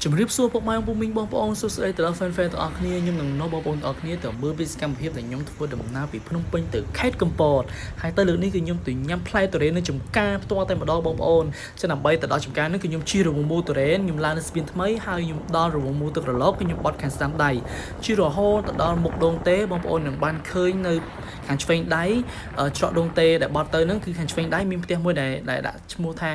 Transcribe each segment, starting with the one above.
ជំរាបសួរពុកម៉ែពុកមីងបងប្អូនសួស្តីទៅដល់ហ្វេនទាំងអស់គ្នាខ្ញុំនឹងនាំបងប្អូនទាំងអស់គ្នាទៅមើលវិសកម្មភាពដែលខ្ញុំធ្វើដំណើរពីភ្នំពេញទៅខេត្តកំពតហើយទៅលើកនេះគឺខ្ញុំទៅញ៉ាំផ្លែទុរេននៅចំការផ្ទាល់តែម្ដងបងប្អូនចឹងដើម្បីទៅដល់ចំការនេះគឺខ្ញុំជិះរង្វង់មូលទុរេនខ្ញុំឡើងនៅស្ពានថ្មីហើយខ្ញុំដល់រង្វង់មូលទឹករលកគឺខ្ញុំបត់ខាងស្ដាំដៃជិះរហូតទៅដល់មុខដងទេបងប្អូននឹងបានឃើញនៅខាងឆ្វេងដៃច្រកដងទេដែលបត់ទៅហ្នឹងគឺខាងឆ្វេងដៃមានផ្ទះមួយដែលដាក់ឈ្មោះថា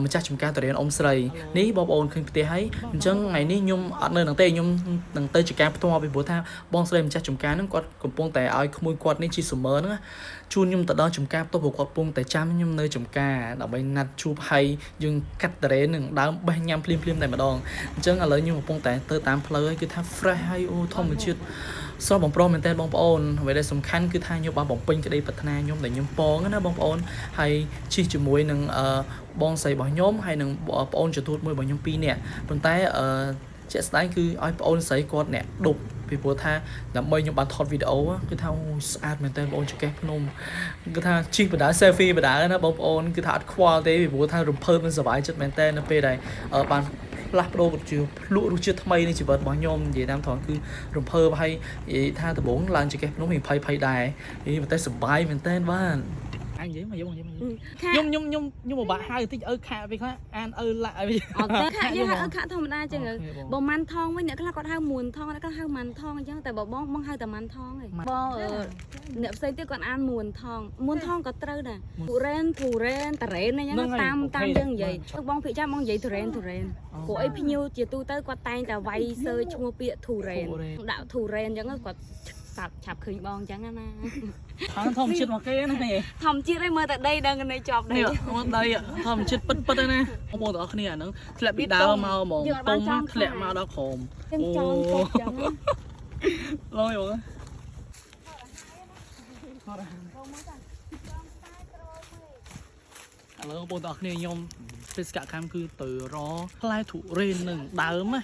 ម្ចាស់ចំការទុរេនអ៊ំស្រីនេះបងប្អូនឃើញផ្ទះហើយអញ្ចឹងថ្ងៃនេះខ្ញុំអត់នៅនឹងទេខ្ញុំនឹងទៅចំការផ្ទាល់ពីព្រោះថាបងស្រីម្ចាស់ចំការហ្នឹងគាត់កំពុងតែឲ្យក្មួយគាត់នេះជីស៊ូមឺហ្នឹងជូនខ្ញុំទៅដល់ចំការផ្ទាល់ព្រោះគាត់កំពុងតែចាំខ្ញុំនៅចំការដើម្បីណាត់ជួបហើយយើងកាត់ទុរេននឹងដើមបេះញ៉ាំភ្លាមតែម្ដងអញ្ចឹងឥឡូវខ្ញុំកំពុងតែទៅតាមផ្លូវហើយគឺថា fresh ហើយអូធម្មជាតិស្រស់បំព្រងមែនតើបងប្អូនអ្វីដែលសំខាន់គឺថាខ្ញុំបានបំពេញក្តីប្រាថ្នាខ្ញុំដែលខ្ញុំពងណាបងប្អូនហើយជិះជាមួយនឹងបងស្រីរបស់ខ្ញុំហើយនឹងបងប្អូនចទូតមួយរបស់ខ្ញុំ2នាក់ប៉ុន្តែជាក់ស្ដែងគឺឲ្យបងអូនស្រីគាត់អ្នកដប់ពីព្រោះថាដើម្បីខ្ញុំបានថតវីដេអូគឺថាអូស្អាតមែនតើបងអូនចកេះភ្នំគឺថាជិះបដា selfie បដាណាបងប្អូនគឺថាអត់ខ្វល់ទេពីព្រោះថារំភើបនិងសប្បាយចិត្តមែនតើនៅពេលដែលបានផ្លាស់ប្ដូរជាភ្លក់រសជាតិថ្មីនៃជីវិតរបស់ខ្ញុំនិយាយតាមត្រង់គឺរំភើបហើយនិយាយថាដំបូងឡើងចកេះភ្នំមានភ័យដែរនេះតែសប្បាយមែនតើបាទអញនិយាយមកខ្ញុំពិបាកហៅតិចខាក់ពេលខ្លះអានឡាក់អីអត់ទេខាក់យើងហៅខាក់ធម្មតាអញ្ចឹងបើម៉ាន់ថងវិញអ្នកខ្លះគាត់ហៅមួនថងអ្នកខ្លះហៅម៉ាន់ថងអញ្ចឹងតែបងហៅតែម៉ាន់ថងឯងបងអ្នកផ្សេងទៀតគាត់អានមួនថងក៏ត្រូវដែរធូរ៉េនតារ៉េនអញ្ចឹងតាមយើងនិយាយបងភិកចាំបងនិយាយធូរ៉េនព្រោះអីភ្ញៀវជាទូទៅគាត់តែងតែវាយសើឈ្មោះពាក្យធូរ៉េនដាក់ធូរ៉េនអញ្ចឹងគាត់ឆាប់ឃើញបងអញ្ចឹងណាធម្មជាតិមកគេណាធម្មជាតិឯងមើលតែដីដឹងនៅជាប់ដីមកដីធម្មជាតិពិតទេណាបងប្អូនទាំងអស់គ្នាអាហ្នឹងធ្លាក់ពីដើមមកហ្មងទុំធ្លាក់មកដល់ក្រោមអូចឹងឡយបងឥឡូវបងប្អូនទាំងអស់គ្នាខ្ញុំបេសកកម្មគឺទៅរកផ្លែទុរេននឹងដើមណា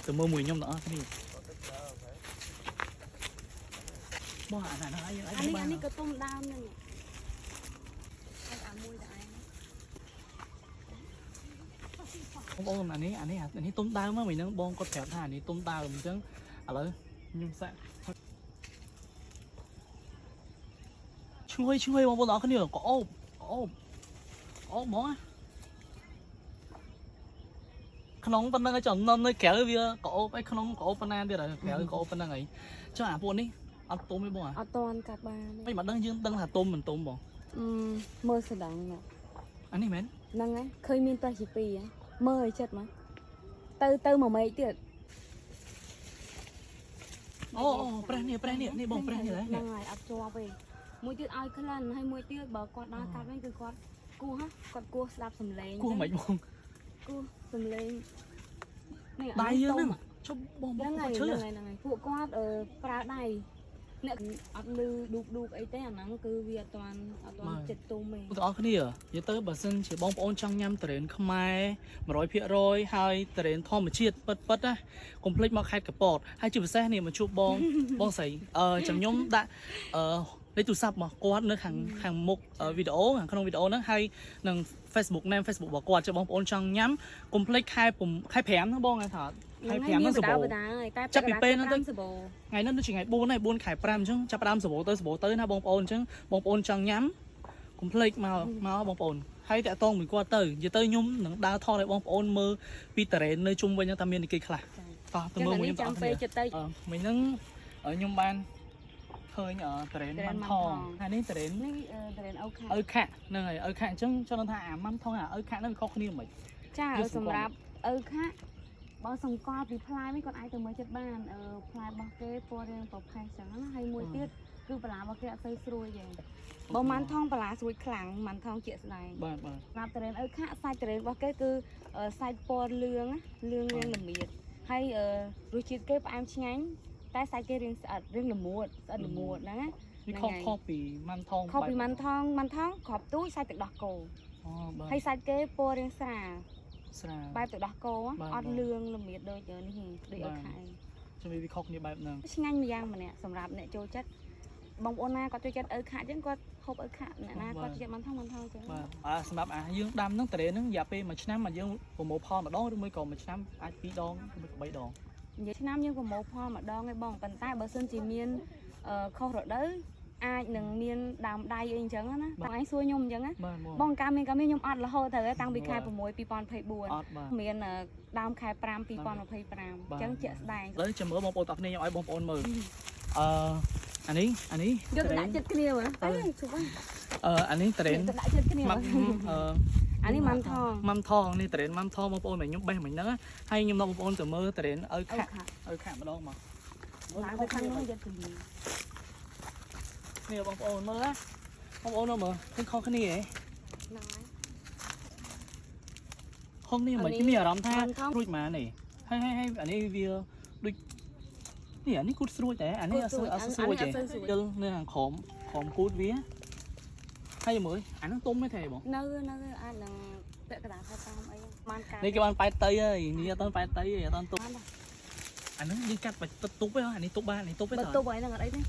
ទៅមើលមួយខ្ញុំទាំងអស់គ្នាបងអានេះក៏ទុំដើមហ្នឹងអាមួយដែរបងប្អូនអានេះទុំដើមមកមិញហ្នឹងបងគាត់ប្រាប់ថាអានេះទុំដើមអញ្ចឹងឥឡូវខ្ញុំសាក់ឈ្ងុយបងប្អូនទាំងអស់គ្នាក៏អូបហ្មងក្នុងប៉ុណ្្នឹងចំណុននៅក្រៅវាក៏អូបឯក្នុងក៏អូបប៉ុណ្ណាទៀតហើយក្រៅក៏អូបប៉ុណ្្នឹងហើយចុះអាពួកនេះអត់ទុំទេបងអត់តាន់កាត់បានមិនមកដឹងយើងដឹងថាទុំមិនទុំបងមើលស្ដាំអានេះមែនហ្នឹងហើយឃើញមានតែជា2ហ៎មើលឲ្យចិត្តមកទៅមួយម៉េចទៀតអូប្រេះនេះនេះបងប្រេះនេះហ្នឹងហើយអត់ជាប់ទេមួយទៀតឲ្យក្លិនហើយមួយទៀតបើគាត់ដើរកាត់វិញគឺគាត់គោះគាត់គោះស្ដាប់សំឡេងគោះមិនបងគោះសំឡេងនេះដៃយើងហ្នឹងជុំបងហ្នឹងហើយពួកគាត់ប្រើដៃអ្នកអត់លឺឌូកអីទេអាហ្នឹងគឺវាអត់ទាន់ចិត្តទុំទេបងប្អូនគ្នានិយាយទៅបើសិនជាបងប្អូនចង់ញ៉ាំទុរេនខ្មែរ 100% ហើយទុរេនធម្មជាតិពិតណាកុំភ្លេចមកខេត្តកំពតហើយជាពិសេសនេះមកជួបបងស្រីចាំខ្ញុំដាក់លេខទូរស័ព្ទមកគាត់នៅខាងមុខវីដេអូខាងក្នុងវីដេអូហ្នឹងហើយនឹង Facebook ណាម Facebook របស់គាត់ចុះបងប្អូនចង់ញ៉ាំកុំភ្លេចខែ5ណាបងថាខែ5ហ្នឹងសបោចាប់ពីពេលហ្នឹងទៅថ្ងៃហ្នឹងដូចជាថ្ងៃ4ហើយ4ខែ5អញ្ចឹងចាប់ផ្ដើមសបោទៅណាបងប្អូនអញ្ចឹងបងប្អូនចង់ញ៉ាំកុំភ្លេចមកបងប្អូនហើយតាក់តងមួយគាត់ទៅនិយាយទៅខ្ញុំនឹងដើរថតឲ្យបងប្អូនមើលពីតារ៉េននៅជុំវិញហ្នឹងថាមានគេខ្លះតោះទៅមើលមួយខ្ញុំតោះមិញហ្នឹងខ្ញុំបានឃើញតារ៉េនម៉ាន់ថងហើយនេះតារ៉េនអូខាក់ហ្នឹងហើយអូខាក់អញ្ចឹងចង់ថាអាម៉ាន់ថងអូខាក់ហ្នឹងវាខុសគ្នាមិនចាសម្រាប់អូខាក់បើសង្កល់ពីផ្លែវិញគាត់អាចទៅមើលចិត្តបានផ្លែរបស់គេពណ៌រាងប្រផេះចឹងណាហើយមួយទៀតគឺបន្លារបស់គេអត់ទៅស្រួយទេបើម៉ាន់ថងបន្លាស្រួយខ្លាំងម៉ាន់ថងជាក់ស្ដែងបាទសម្រាប់តារ៉េនអូខាក់សាច់តារ៉េនរបស់គេគឺសាច់ពណ៌លឿងរាងល្មៀតហើយរសជាតិគេផ្អែមឆ្ងាញ់តែសាច់គេរាងស្អិតរាងល្មួតហ្នឹងណាវាខុសពីម៉ាន់ថងខុសពីម៉ាន់ថងក្របទូចសាច់ទឹកដោះគោបាទហើយសាច់គេពណ៌រាងស្រាលបែបទឹកដោះគោអត់លឿងល្មៀតដូចនេះដូចអូខាក់ចាំវាខុសគ្នាបែបហ្នឹងឆ្ងាញ់ម្យ៉ាងម្នាក់សម្រាប់អ្នកចូលចិត្ត បងប្អូនណាគាត់ចូលចិត្តអើខាក់អញ្ចឹងគាត់ហូបអើខាក់អ្នកណាគាត់ចូលចិត្តមិនថងអញ្ចឹង បាទសម្រាប់យើងដាំហ្នឹងតរេហ្នឹងរយៈពេល1ឆ្នាំមកយើងប្រមូលផលម្ដងឬមួយក៏1ឆ្នាំអាច2ដងឬមួយ3ដង និយាយឆ្នាំយើងប្រមូលផលម្ដងឯងបងប៉ុន្តែបើសិនជាមានខុសរដូវអាចនឹងមានដើមដៃអីអញ្ចឹងណាបងឯងសួរខ្ញុំអញ្ចឹងណាបងកាលមានខ្ញុំអត់រហូតទៅតាំងពីខែ6 2024មានដើមខែ5 2025អញ្ចឹងជាក់ស្ដែង ឥឡូវចាំមើលបងប្អូនតោះគ្នាខ្ញុំឲ្យបងប្អូនមើលអានេះយកទៅដាក់ចិត្តគ្នាមើលអើជុំអានេះតរេន ដាក់ចិត្តគ្នាអានេះម៉ាំថងនេះតរេនម៉ាំថងបងប្អូនមកខ្ញុំបេះមិញហ្នឹងហើយខ្ញុំនាំបងប្អូនទៅមើលតរេនឲ្យខាក់ម្ដងមកឡើងទៅខាងនោះយកទៅនេះ នេះបងប្អូនមើលបងប្អូនមើលឃើញខុសគ្នាហ៎ខុសនេះមិនមានអារម្មណ៍ថារួចម៉ានេះហើយអានេះវាដូចនេះអានេះគូតស្រួចតែអានេះអត់ស្រួចទេជិលនៅខាងក្រោមគូតវាហើយមើលអាហ្នឹងទុំទេទេបងនៅអាចនឹងពាក់កណ្ដាលខែតាមអីបានកានេះគេបានប៉ែតតីហើយនេះអត់បានប៉ែតតីទេអត់បានទុំអាហ្នឹងយើងកាត់បាច់ទុបទេអានេះទុបបាននេះទុបទេ ទុបហើយហ្នឹងអត់អីទេ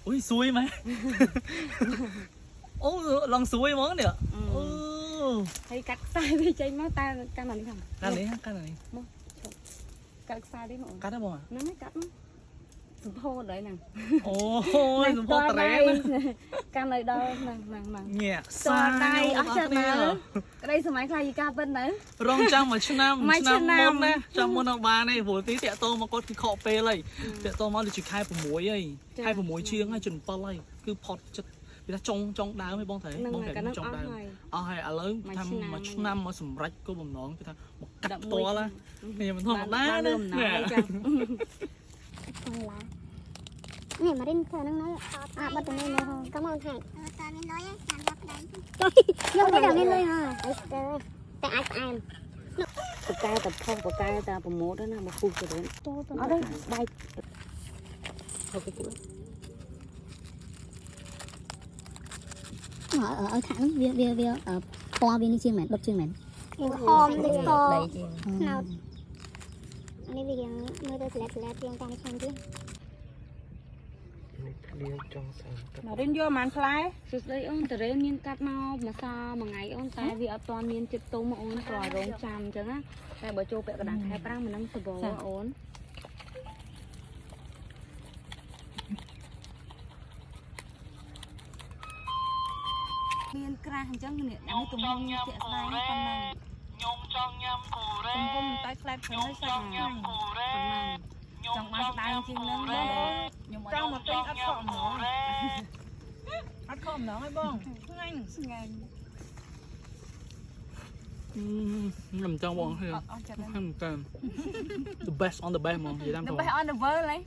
ui xuôi mà ô lần xuôi món nè ô thấy cắt sai với chơi máu ta cái này không cái này cắt sai đi mọi cắt đó bông à nó mới cắt sụp hô đấy nè ô sụp hô tè cái này đâu nè nhẹ xa đây ở trên này đây số máy khai gì ca bên đấy rong trăng mà năm môn nè trăng môn học ba này vừa tí tẹt tô mà có cái khọ pê này tẹt tô mà được chỉ khai của muối ấy khai của muối chiên hay chừng bao này cứ phọt chất vì ta trong đá mới bong thấy bong thấy trong đá hay lớn tham mà năm mà sầm rách có bầm nón cái một cắt to la này mình thong đá nữa nè này mà đến thời nó nói bắt đầu lên rồi cảm ơn thầy vô cái đầu lên lên hả tại ai tập phong của cái ta bộ mốt đó là một khu rồi đấy ở đây bay ở thẳng việc ở po bên đi chiên mệt đập chiên mệt hôm đi po nào anh ấy việc mới được lẹt riêng trong sang chứ mà đến vô màn fly sụt đây ông từ đây miên cắt mau mà sao mà ngày ông tay vì ở toàn miên chụp tôm mà ông rồi rong chằm chứ á tại bởi châu bẹ cái đàn khai prang mà nâng sờ bò ổn miên cra hình chân nè anh tụm hông chạy sai con này tụm hông tay fly phải hơi sao này trong mắt đang chim lên đó trong một tinh ắt khom nó ắt khom nó hay bông anh nằm trong bọn hay the best on the best mà gì đam the best on the world lấy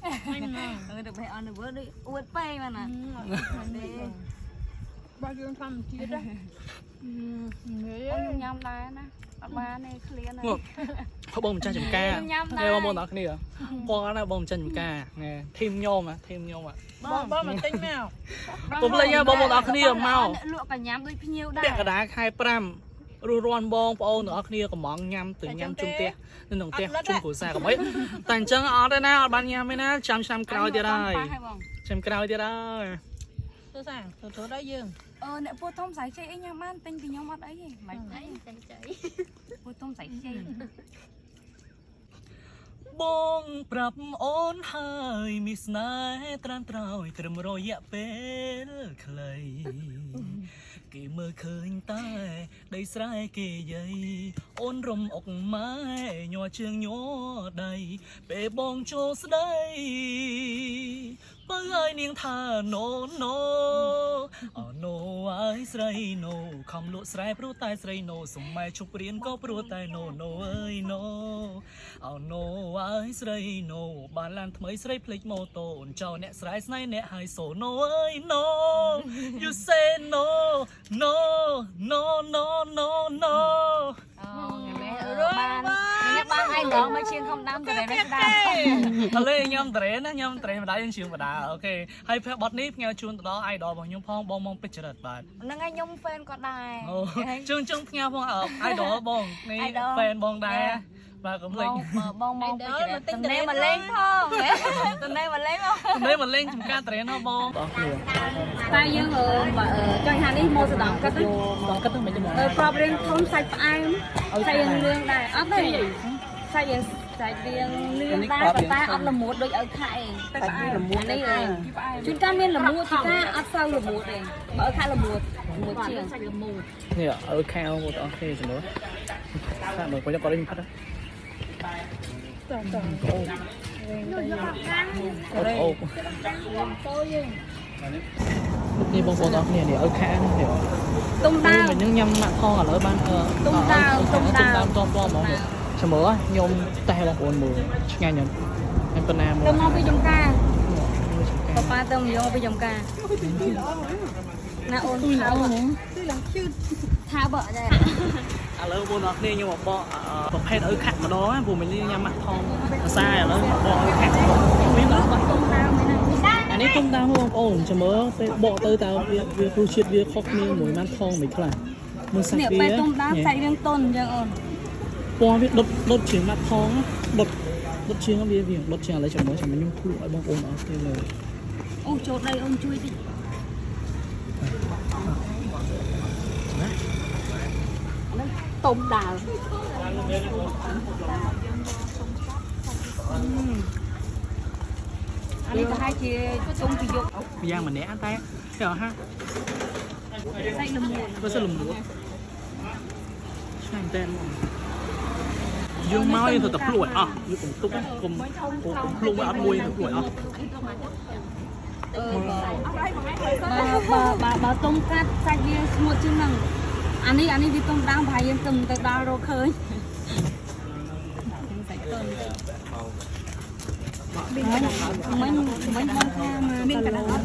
the best on the world đi usp mà nè bao nhiêu thằng chia đó ông nhom đây nè ba này clear nàyเขาบอกมันจะจำกาเนี่ยบองบอกนี่เหรอพอนะบอกมันจะจำกาเนี่ยทีมโยมอ่ะบ้ามันติ้งแมวผมเลยเนี่ยบอกบอกนี่เหรอเมาลวกกับยำด้วยพี่นิ้วได้เปียกกระดาษคลายปรำรูรอนบองปอเหนือนี่กับหมองยำถึงยำจุ่มเตี้ยนั่นหนุ่มเตี้ยจุ่มกูแซ่กับไม่แต่จังเอาได้นะเอาบางยำไม่นะจำกราวจะได้จำกราวจะได้ตัวสั่งตัวได้ยืมเนี่ยพวกทอมใส่ใจไอ้ยำมันติ้งพี่นิ้วมัดไอ้ไม่พวกทอมใส่ใจบองปรับโอนให้มีสนายตรานตรอยเตรียมรอยเป็นใครกี่เมื่อคืนใต้ได้สายเกยใหญ่โอนรมออกมาหยอเชืองหยอใดเปบองโจสได้เปื่อยเนียงท่าโนโนไอ้สไรโนคำลุสไรพรูตายสไรโนสมัยชุบเรียนก็พรูตายโนเอ้ยโนโนไอ้สไรโนบ้านลานทำไมสไรพลิกโมโตนเจ้าเนี่ยสไรสไนเนี่ยไฮโซโนเอ้ยโน you say no no บ้านไอ้น้องมาเชียงคำน้ำแต่ไหนไม่ได้ทะเลยยำเต๋นะยำเต๋มาได้ยังเชียงมาได้โอเคให้เพื่อบอสนี้เงาชวนต่อไอ้ดอกบอกยมพองบองมองไปเจริญบาทนั่งไงยมแฟนก็ได้จึงเงาพองไอ้ดอกบองนี่แฟนบองได้ bà cũng ប lên ងមកទៅតំណែងមកលេងផងតំណែងមកលេងមក đấy mà lên chúng ta tới nó bom đó nhiều តែយើងចង់ថានេះមកសដងគាត់ទៅ đó cất mấy cái món ប្របរៀងធំសាច់ផ្អែមសាច់រៀងលឿងដែរអត់ទេសាច់រៀងលឿងដែរតែអត់ល្មួតដូចឪខាក់ឯងតែផ្អែមនេះជួនកាលមានល្មួតជួនកាលអត់សូវល្មួតទេបើឪខាក់ល្មួតជាងសាច់ល្មួត nè ở khao một ok rồi nữa sao mà có lên phát đó ô đi bông bông nè để ở khao nè ទុំដាវ mình những nhâm mặn thon ở ban Tung đào, tung đào. tom mà sao mở nhôm tay bằng cuốn mù ngay nhận em con nam ទៅមកពីចំការប៉ាទៅយកពីចំការណាអូនថាបើដែរ à lớn buôn nó đi nhưng mà bọ bọc hết ở khạc mà đó vùng mình đi nhâm mặn thon xa rồi lớn bọ ở khạc biết đó ទុំដាវមែនទេ อันนี้ตุ้มตามพวกโอ้จะเมื่อไปบอกเตยตาเวียครูชิดเวียคอกนี่หมวยมันทองไม่คลามือสัก នេះ เวี ពេល ย ទុំដាវសាច់រៀងតុនអញ្ចឹងអូន ปอเวียรถเฉียงมันทองรถเฉียงเวียรถเฉียงอะไรจะเมื่อจะมันยุ่งคู่ไอ้บางองค์เอาไปเลย អូចូលដីអូនជួយតិចទុំដាវអានេះប្រហែលជាទុំពីយក ย่างมันเนี้ยแต่เดี๋ยวฮะ សាច់ល្មួត ก็สลุมหมูใช่แต่ยืงเมาอยู่แต่ปลวดอ่ะอยู่ผมตุ๊กผมลงไปอัดมวยปลวดอ่ะ បើទុំកាត់សាច់វាស្ងួតជាងហ្នឹងអានេះវាទុំដាំប្រហែលយើងទុំទៅដល់រកឃើញសាច់តុនមិញបងថាមក